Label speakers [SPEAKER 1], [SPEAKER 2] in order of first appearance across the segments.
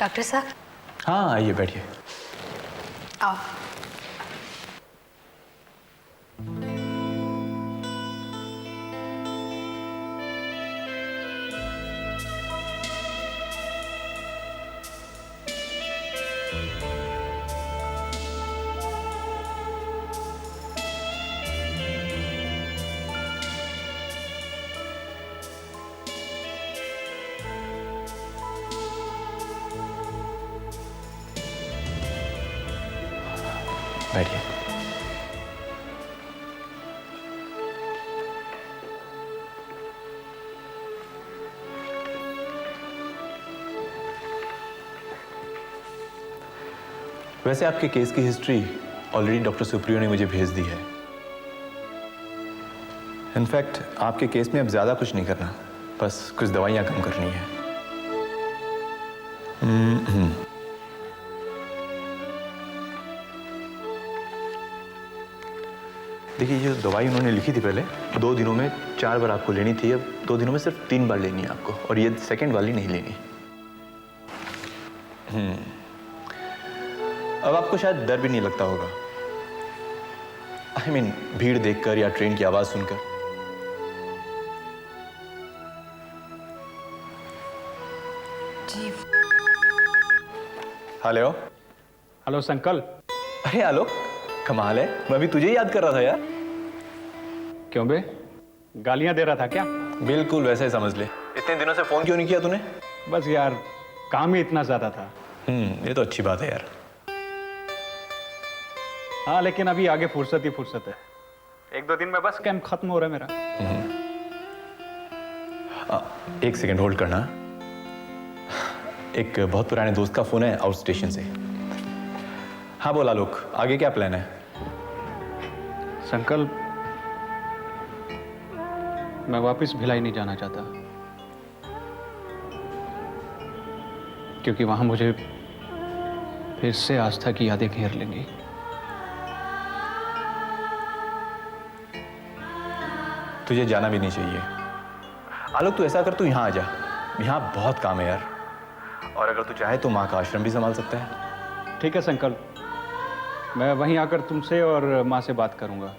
[SPEAKER 1] Doctor साहब।
[SPEAKER 2] हाँ आइए बैठिए।
[SPEAKER 1] आओ।
[SPEAKER 2] बैठिए। वैसे आपके केस की हिस्ट्री ऑलरेडी डॉक्टर सुप्रियो ने मुझे भेज दी है। इनफैक्ट आपके केस में अब ज्यादा कुछ नहीं करना, बस कुछ दवाइयां कम करनी है। देखिए ये जो दवाई उन्होंने लिखी थी पहले 2 दिनों में 4 बार आपको लेनी थी, अब 2 दिनों में सिर्फ 3 बार लेनी है आपको, और ये सेकंड वाली नहीं लेनी। अब आपको शायद डर भी नहीं लगता होगा, I mean, भीड़ देखकर या ट्रेन की आवाज सुनकर।
[SPEAKER 1] जी।
[SPEAKER 2] हेलो।
[SPEAKER 3] हेलो संकल।
[SPEAKER 2] अरे आलोक, कमाल है, मैं भी तुझे ही याद कर रहा था यार।
[SPEAKER 3] क्यों बे, गालियां दे रहा था क्या?
[SPEAKER 2] बिल्कुल वैसे ही समझ ले। इतने दिनों से फोन क्यों नहीं किया तूने?
[SPEAKER 3] बस यार काम ही इतना ज्यादा था।
[SPEAKER 2] ये तो अच्छी बात है यार।
[SPEAKER 3] हाँ लेकिन अभी आगे फुर्सत ही फुर्सत है, 1-2 दिन में बस कैंप खत्म हो रहा है मेरा।
[SPEAKER 2] एक सेकंड होल्ड करना। एक बहुत पुराने दोस्त का फोन है आउट स्टेशन से। हाँ बोला आलोक, आगे क्या प्लान है?
[SPEAKER 3] संकल्प, मैं वापस भिलाई नहीं जाना चाहता, क्योंकि वहां मुझे फिर से आस्था की यादें घेर लेंगी।
[SPEAKER 2] तुझे जाना भी नहीं चाहिए आलोक। तू ऐसा कर, तू यहाँ आ जा, यहाँ बहुत काम है यार। और अगर तू चाहे तो माँ का आश्रम भी संभाल सकता है।
[SPEAKER 3] ठीक है संकल्प, मैं वहीं आकर तुमसे और माँ से बात करूंगा।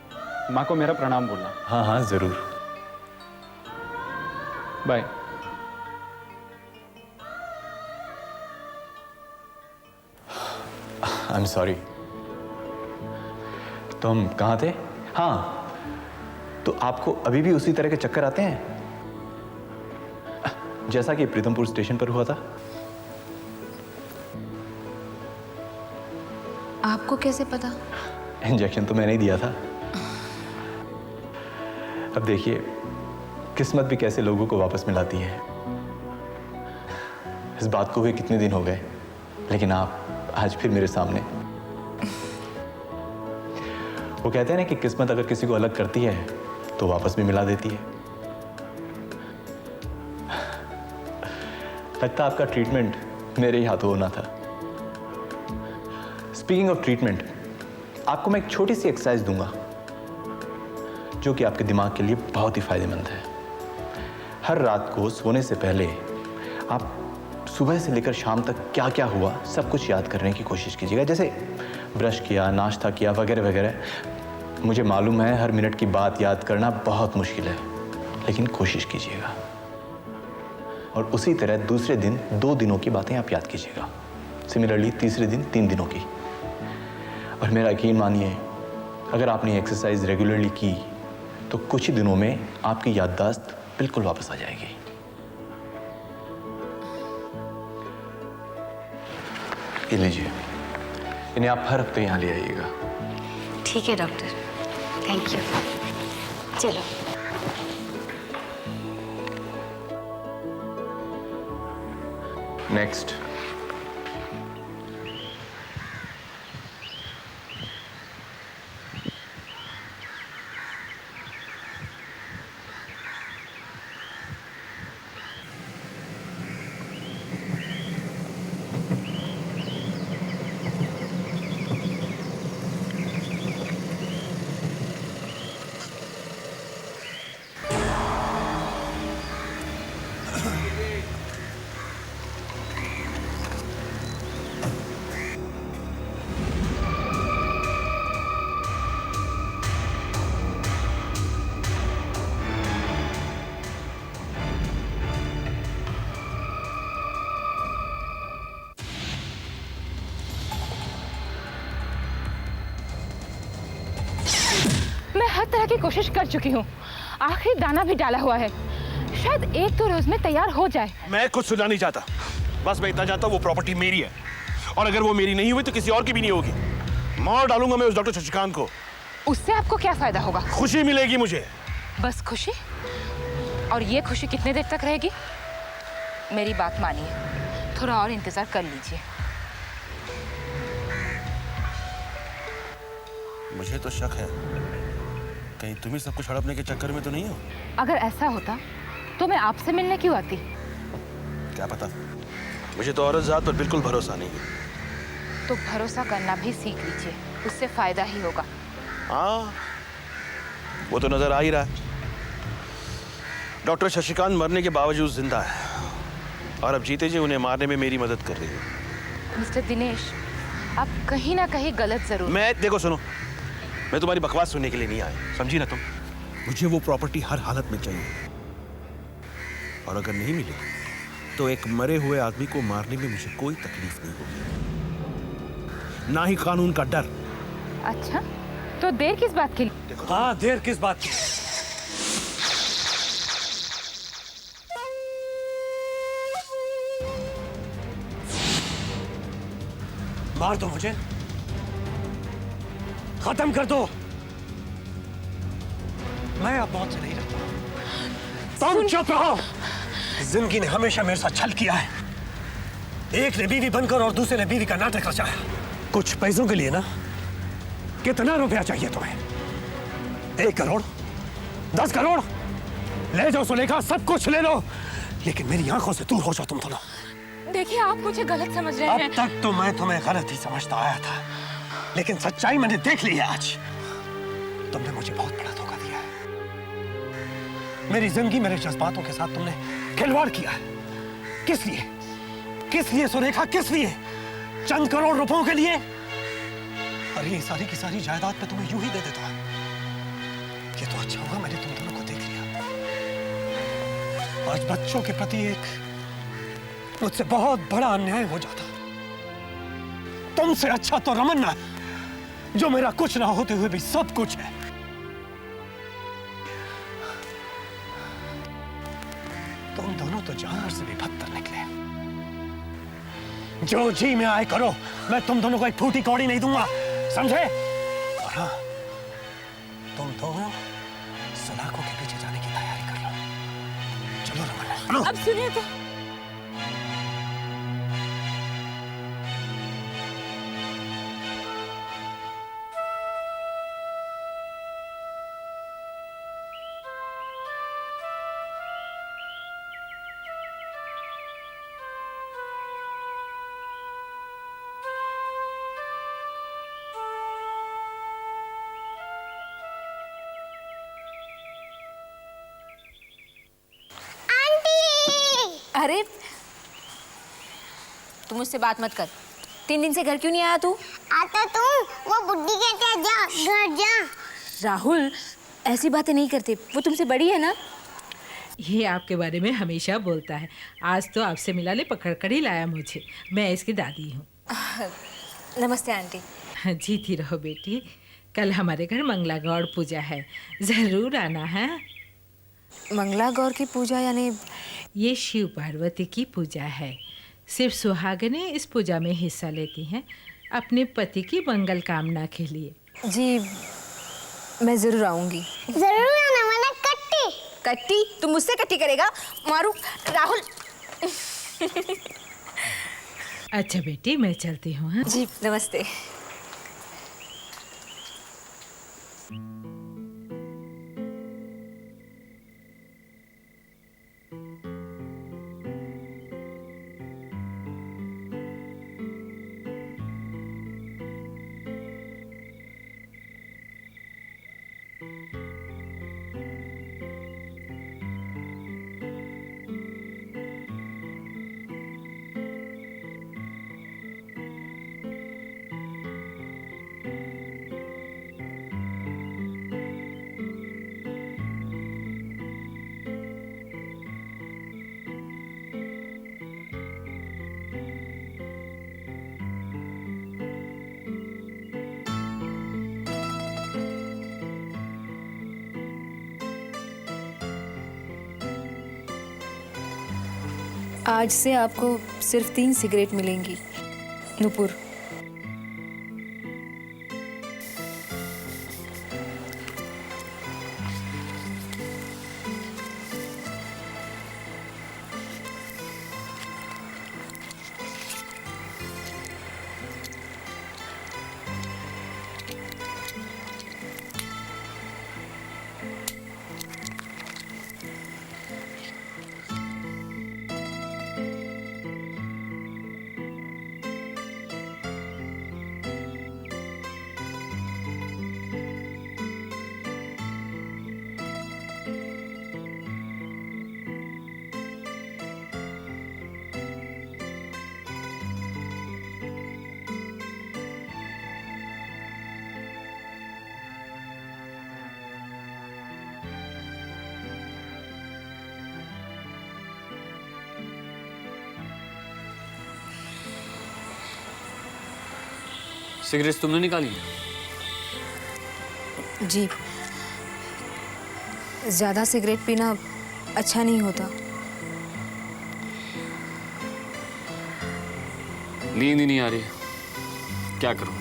[SPEAKER 3] माँ को मेरा प्रणाम बोलना।
[SPEAKER 2] हाँ हाँ जरूर।
[SPEAKER 3] बाय।
[SPEAKER 2] I am sorry. तो हम कहाँ थे? हाँ, तो आपको अभी भी उसी तरह के चक्कर आते हैं जैसा कि प्रीतमपुर स्टेशन पर हुआ था?
[SPEAKER 1] आपको कैसे पता?
[SPEAKER 2] इंजेक्शन तो मैंने ही दिया था। अब देखिए किस्मत भी कैसे लोगों को वापस मिलाती है। इस बात को हुए कितने दिन हो गए, लेकिन आप आज फिर मेरे सामने। वो कहते हैं ना कि किस्मत अगर किसी को अलग करती है तो वापस भी मिला देती है। लगता आपका ट्रीटमेंट मेरे ही हाथों होना था। स्पीकिंग ऑफ ट्रीटमेंट, आपको मैं एक छोटी सी एक्सरसाइज दूंगा जो कि आपके दिमाग के लिए बहुत ही फायदेमंद है। हर रात को सोने से पहले आप सुबह से लेकर शाम तक क्या क्या हुआ सब कुछ याद करने की कोशिश कीजिएगा। जैसे ब्रश किया, नाश्ता किया, वगैरह वगैरह। मुझे मालूम है हर मिनट की बात याद करना बहुत मुश्किल है, लेकिन कोशिश कीजिएगा। और उसी तरह दूसरे दिन 2 दिनों की बातें आप याद कीजिएगा। सिमिलरली तीसरे दिन 3 दिनों की। और मेरा यकीन मानिए, अगर आपने एक्सरसाइज रेगुलरली की तो कुछ ही दिनों में आपकी याददाश्त बिल्कुल वापस आ जाएगी। ये लीजिए, इन्हें आप हर हफ्ते यहाँ ले आइएगा।
[SPEAKER 1] ठीक है डॉक्टर, थैंक यू। चलो।
[SPEAKER 2] नेक्स्ट।
[SPEAKER 4] हर तरह की कोशिश कर चुकी हूँ, आखिरी दाना भी डाला हुआ है, शायद 1-2 रोज में तैयार हो जाए।
[SPEAKER 5] मैं कुछ सुनना नहीं चाहता, बस मैं इतना जानता हूँ वो प्रॉपर्टी मेरी है, और अगर वो मेरी नहीं हुई तो किसी और की भी नहीं होगी। मार डालूंगा मैं उस डॉक्टर शशिकांत को।
[SPEAKER 4] उससे आपको क्या फायदा होगा?
[SPEAKER 5] खुशी मिलेगी मुझे।
[SPEAKER 4] बस खुशी? और ये खुशी कितने देर तक रहेगी? मेरी बात मानिए, थोड़ा और इंतजार कर लीजिए।
[SPEAKER 5] मुझे तो शक है, कहीं तुम ही सब कुछ हड़पने के चक्कर में तो नहीं हो?
[SPEAKER 4] अगर ऐसा होता तो मैं आपसे मिलने क्यों आती?
[SPEAKER 5] क्या पता, मुझे तो औरत जात पर बिल्कुल भरोसा नहीं है।
[SPEAKER 4] तो भरोसा करना भी सीख लीजिए, उससे फायदा ही होगा।
[SPEAKER 5] हाँ, वो तो नजर आ ही रहा है। डॉक्टर शशिकांत मरने के बावजूद जिंदा है, और अब जीते जी उन्हें मारने में मेरी मदद कर रही है।
[SPEAKER 4] मिस्टर दिनेश, आप कहीं ना कहीं गलत जरूर।
[SPEAKER 5] देखो सुनो, मैं तुम्हारी बकवास सुनने के लिए नहीं आया, समझी ना तुम? मुझे वो प्रॉपर्टी हर हालत में चाहिए, और अगर नहीं मिली तो एक मरे हुए आदमी को मारने में मुझे कोई तकलीफ नहीं होगी, ना ही कानून का डर।
[SPEAKER 4] अच्छा, तो देर किस बात की?
[SPEAKER 6] हाँ, देर किस बात की? मार दो मुझे, खत्म कर दो। मैं अब मौत से नहीं डरता। तुम चुप रहो। जिंदगी ने हमेशा मेरे साथ छल किया है। एक ने बीवी बनकर और दूसरे ने बीवी का नाटक रचाया। कुछ पैसों के लिए ना, कितना रुपया चाहिए तुम्हें? 1 करोड़, 10 करोड़? ले जाओ सुलेखा, सब कुछ ले लो, लेकिन मेरी आंखों से दूर हो जाओ तुम दोनों।
[SPEAKER 4] देखिए, आप मुझे गलत समझ रहे हैं।
[SPEAKER 6] अब तक तो मैं तुम्हें गलत ही समझता आया था, लेकिन सच्चाई मैंने देख ली है आज। तुमने मुझे बहुत बड़ा धोखा दिया है। मेरी जिंदगी, मेरे जज्बातों के साथ तुमने खिलवाड़ किया है। किस लिए? किस लिए सुरेखा, किस लिए? चंद करोड़ रुपयों के लिए? और ये सारी की सारी जायदाद पे तुम्हें यूं ही दे देता। ये तो अच्छा हुआ मैंने तुम दोनों को देख लिया। आज बच्चों के प्रति एक मुझसे बहुत बड़ा अन्याय हो जाता। तुमसे अच्छा तो रमन्ना है, जो मेरा कुछ ना होते हुए भी सब कुछ है। तुम दोनों तो जानवर से भी बदतर निकले। जो जी में आए करो, मैं तुम दोनों को एक फूटी कौड़ी नहीं दूंगा, समझे? और हाँ, तुम दोनों सलाखों के पीछे जाने की तैयारी कर लो। चलो रमन्ना।
[SPEAKER 4] अब सुनिए तो।
[SPEAKER 1] अरे तू मुझसे बात मत कर। 3 दिन से घर क्यों नहीं आया तू?
[SPEAKER 7] आता तू, वो बुड्ढी कहते हैं जा घर जा।
[SPEAKER 1] राहुल, ऐसी बातें नहीं करते, वो तुमसे बड़ी है ना।
[SPEAKER 8] ये आपके बारे में हमेशा बोलता है। आज तो आपसे मिलाने पकड़ कर ही लाया मुझे। मैं इसकी दादी हूँ।
[SPEAKER 1] नमस्ते आंटी।
[SPEAKER 8] जीती रहो बेटी। कल हमारे घर मंगला गौड़ पूजा है, ज़रूर आना है।
[SPEAKER 1] मंगला गौर की पूजा यानी?
[SPEAKER 8] ये शिव पार्वती की पूजा है। सिर्फ सुहागनें इस पूजा में हिस्सा लेती हैं अपने पति की मंगल कामना के लिए।
[SPEAKER 1] जी, मैं ज़रूर आऊँगी।
[SPEAKER 7] जरूर आना, वरना कट्टी।
[SPEAKER 1] कट्टी? तू मुझसे कट्टी करेगा? मारू राहुल।
[SPEAKER 8] अच्छा बेटी, मैं चलती हूँ। हाँ?
[SPEAKER 1] जी नमस्ते। आज से आपको सिर्फ 3 सिगरेट मिलेंगी, नुपुर।
[SPEAKER 9] सिगरेट तुमने निकाली?
[SPEAKER 1] जी, ज़्यादा सिगरेट पीना अच्छा नहीं होता।
[SPEAKER 9] नींद ही नहीं आ रही, क्या करूं?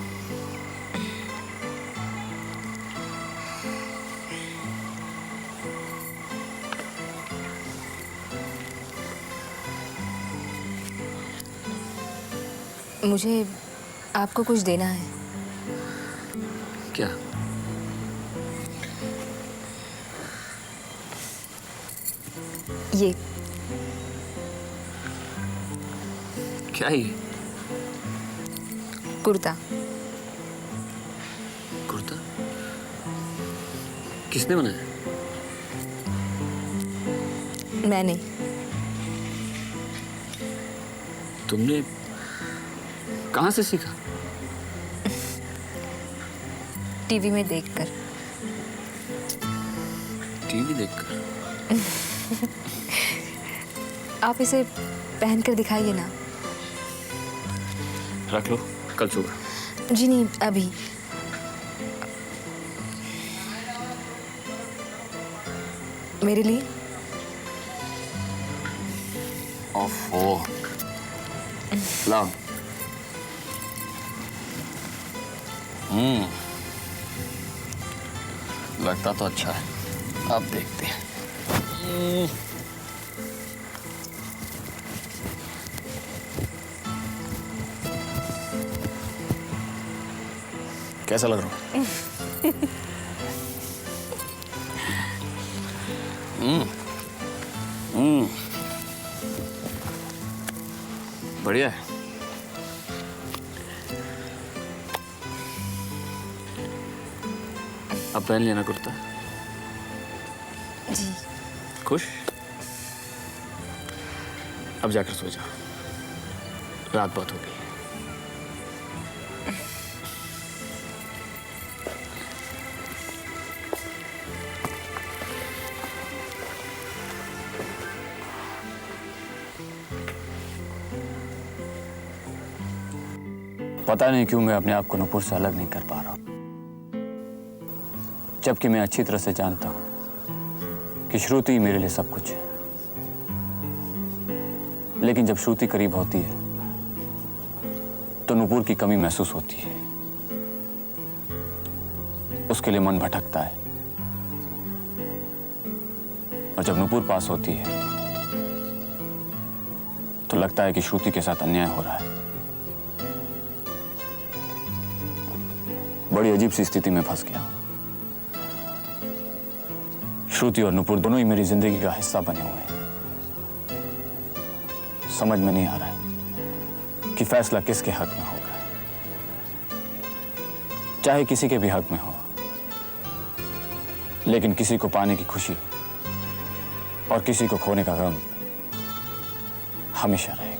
[SPEAKER 1] मुझे आपको कुछ देना है।
[SPEAKER 9] क्या?
[SPEAKER 1] ये
[SPEAKER 9] क्या ये?
[SPEAKER 1] कुर्ता।
[SPEAKER 9] कुर्ता? किसने बनाया?
[SPEAKER 1] मैंने।
[SPEAKER 9] तुमने कहाँ से सीखा?
[SPEAKER 1] टीवी में देखकर।
[SPEAKER 9] टीवी देखकर?
[SPEAKER 1] आप इसे पहनकर दिखाइए ना।
[SPEAKER 9] रख लो, कल सुबह।
[SPEAKER 1] जी नहीं, अभी। मेरे लिए?
[SPEAKER 9] ओफो, लाओ। लगता तो अच्छा है, अब देखते हैं। कैसा लग रहा हूँ? बढ़िया है। अब पहन लेना कुर्ता।
[SPEAKER 1] जी।
[SPEAKER 9] खुश? अब जाकर सो जाओ, रात बहुत हो गई। पता नहीं क्यों मैं अपने आप को नुपुर से अलग नहीं कर पा रहा हूं, जबकि मैं अच्छी तरह से जानता हूं कि श्रुति मेरे लिए सब कुछ है। लेकिन जब श्रुति करीब होती है तो नुपुर की कमी महसूस होती है। उसके लिए मन भटकता है, और जब नुपुर पास होती है तो लगता है कि श्रुति के साथ अन्याय हो रहा है। बड़ी अजीब सी स्थिति में फंस गया हूं। श्रुति और नुपुर दोनों ही मेरी जिंदगी का हिस्सा बने हुए हैं। समझ में नहीं आ रहा है कि फैसला किसके हक में होगा। चाहे किसी के भी हक में हो, लेकिन किसी को पाने की खुशी और किसी को खोने का गम हमेशा रहेगा।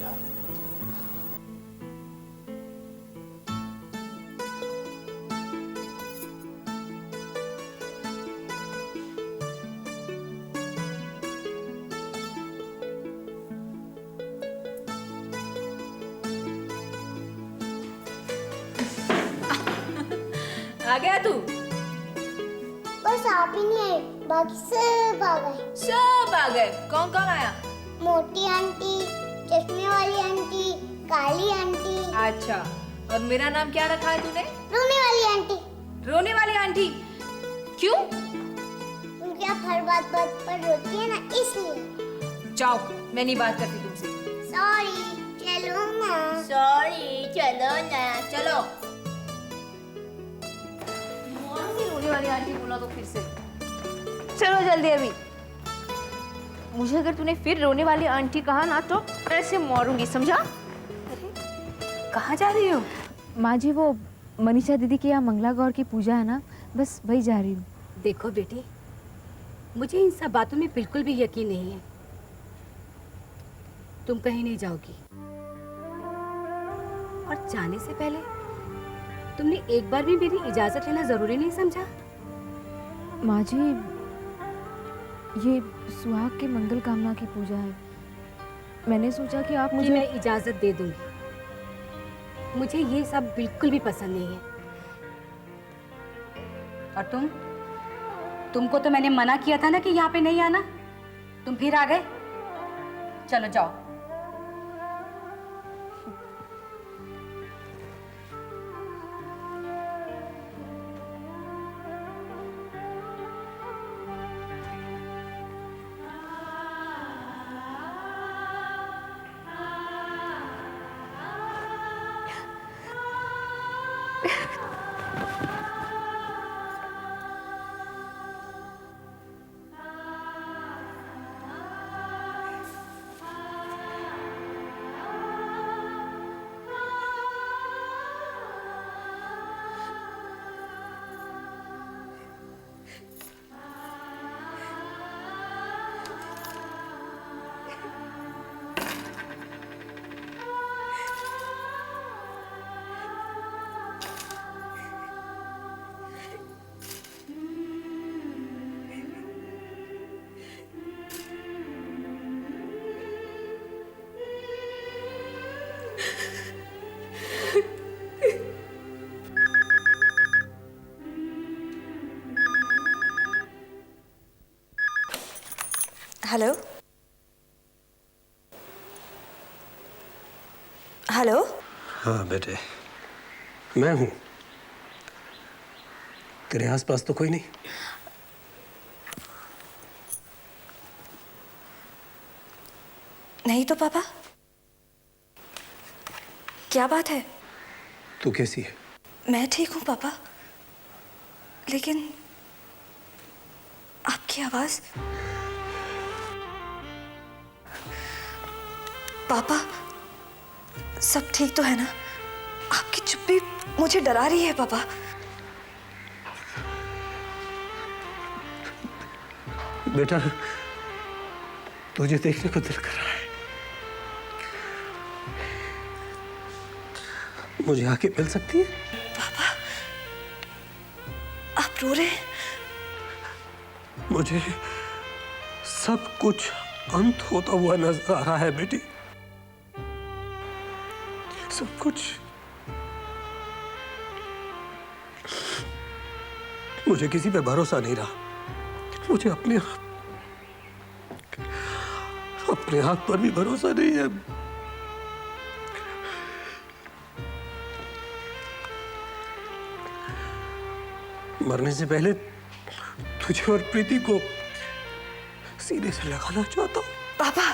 [SPEAKER 1] आ गया तू?
[SPEAKER 7] बस आप ही नहीं आए, बाकी सब आ गए।
[SPEAKER 1] सब आ गए। कौन कौन आया?
[SPEAKER 7] मोटी आंटी,
[SPEAKER 1] अच्छा, और मेरा नाम क्या रखा है तूने?
[SPEAKER 7] रोने वाली आंटी।
[SPEAKER 1] रोने वाली आंटी। क्यों?
[SPEAKER 7] क्योंकि आप हर बात पर रोती है ना, इसलिए।
[SPEAKER 1] जाओ, मैं नहीं बात करती तुमसे।
[SPEAKER 7] सॉरी, चलो ना। सॉरी, चलो ना।
[SPEAKER 1] चलो। रोने वाली आंटी बोला तो फिर से। चलो जल्दी अभी। मुझे अगर तूने फिर रोने वाली आंटी कहा ना तो ऐसे मारूंगी, समझा?
[SPEAKER 4] कहाँ जा रही हो?
[SPEAKER 1] माँ जी, वो मनीषा दीदी की यहाँ मंगला गौर की पूजा है ना, बस वही जा रही हूँ।
[SPEAKER 10] देखो बेटी, मुझे इन सब बातों में बिल्कुल भी यकीन नहीं है। तुम कहीं नहीं जाओगी, और जाने से पहले तुमने एक बार भी मेरी इजाजत लेना जरूरी नहीं समझा?
[SPEAKER 1] माँ जी, ये सुहाग के मंगल कामना की पूजा है। मैंने सोचा कि आप मुझे
[SPEAKER 10] मैं इजाजत दे दूंगी। मुझे ये सब बिल्कुल भी पसंद नहीं है। और तुमको तो मैंने मना किया था ना कि यहाँ पे नहीं आना, तुम फिर आ गए। चलो जाओ।
[SPEAKER 1] Hello hello.
[SPEAKER 6] हाँ बेटे, मैं हूँ। तेरे आसपास तो कोई नहीं?
[SPEAKER 1] नहीं तो पापा, क्या बात है?
[SPEAKER 6] तू कैसी है?
[SPEAKER 1] मैं ठीक हूँ पापा, लेकिन आपकी आवाज। पापा, सब ठीक तो है ना? आपकी चुप्पी मुझे डरा रही है पापा।
[SPEAKER 6] बेटा, तुझे देखने को दिल कर रहा है। मुझे आके मिल सकती है?
[SPEAKER 1] पापा, आप रो रहे हैं?
[SPEAKER 6] मुझे सब कुछ अंत होता हुआ नजर आ रहा है बेटी, सब कुछ। मुझे किसी पे भरोसा नहीं रहा। मुझे अपने हाथ पर भी भरोसा नहीं है। मरने से पहले तुझे और प्रीति को सीने से लगाना चाहता हूं।
[SPEAKER 1] पापा,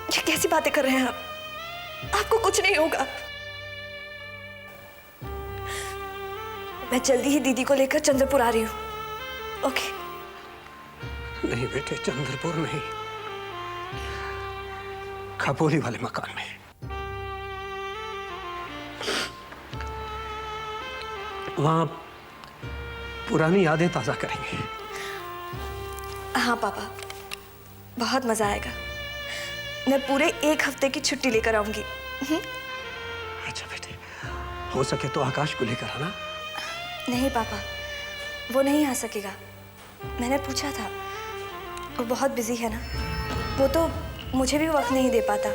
[SPEAKER 1] ये कैसी बातें कर रहे हैं आप? आपको कुछ नहीं होगा। मैं जल्दी ही दीदी को लेकर चंद्रपुर आ रही हूँ। ओके?
[SPEAKER 6] नहीं बेटे, चंद्रपुर नहीं, खपोली वाले मकान में। वहां पुरानी यादें ताजा करेंगे।
[SPEAKER 1] हाँ पापा, बहुत मजा आएगा। मैं पूरे 1 हफ्ते की छुट्टी लेकर आऊंगी।
[SPEAKER 6] अच्छा बेटे, हो सके तो आकाश को लेकर आना।
[SPEAKER 1] नहीं पापा, वो नहीं आ सकेगा। मैंने पूछा था, वो बहुत बिजी है ना, वो तो मुझे भी वक्त नहीं दे पाता।